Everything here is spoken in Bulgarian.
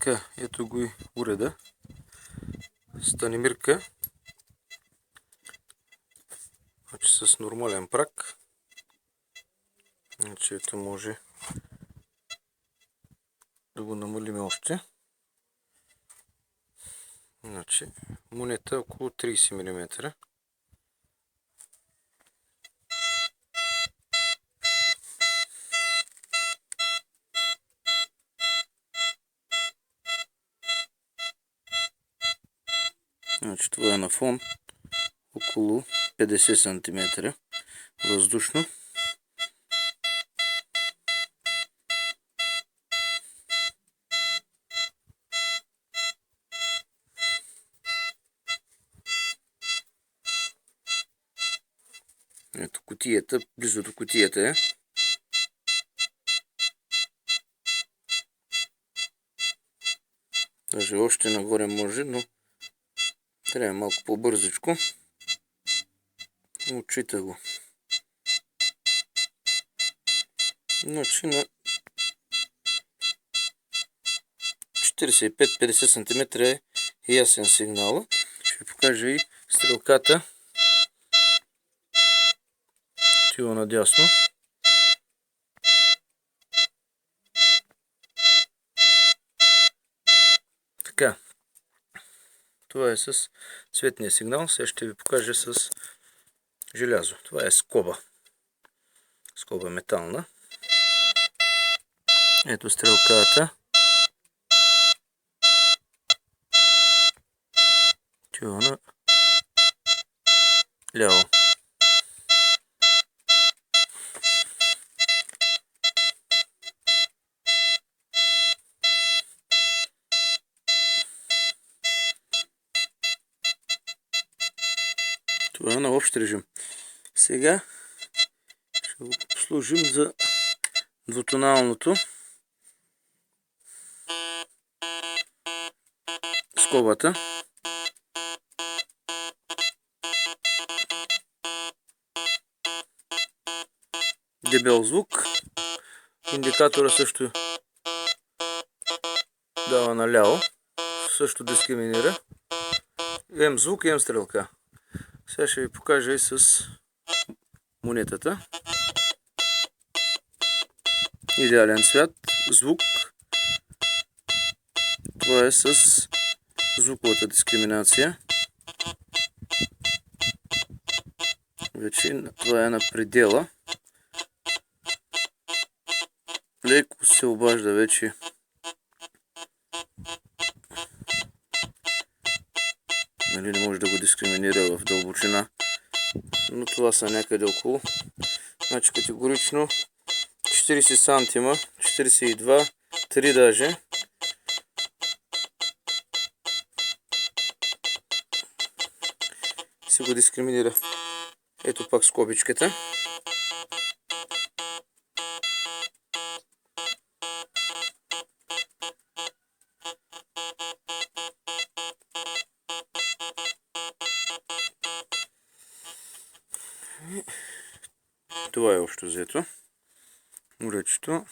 Така, ето го и уреда. Станимирка. Значи с нормален прак. Значи ето може да го намалим още. Значи монета около 30 мм. Значи това е на фон около 50 см въздушно. Ето кутията, близо до кутията е. Даже още нагоре може, но трябва малко по-бързичко. Отчита го. Значи на 45-50 см е ясен сигнал. Ще ви покажа и стрелката. Тила надясно. Така. Това е с цветния сигнал. Сега ще ви покажа с желязо. Това е скоба. Скоба метална. Ето стрелката. Тила на ляво. Това е на общ режим. Сега ще го служим за двутоналното. Скобата. Дебел звук. Индикатора също дава наляво. Също дискриминира. Ем звук, ем стрелка. Сега ще ви покажа и с монетата. Идеален цвят, звук. Това е с звуковата дискриминация. Вече това е на предела. Леко се обажда вече. Нали, не може да го дискриминира в дълбочина. Но това са някъде около. Значи категорично 40 сантима, 42, 3 даже. Се го дискриминира. Ето пак скобичката. Това е общо взето уречето.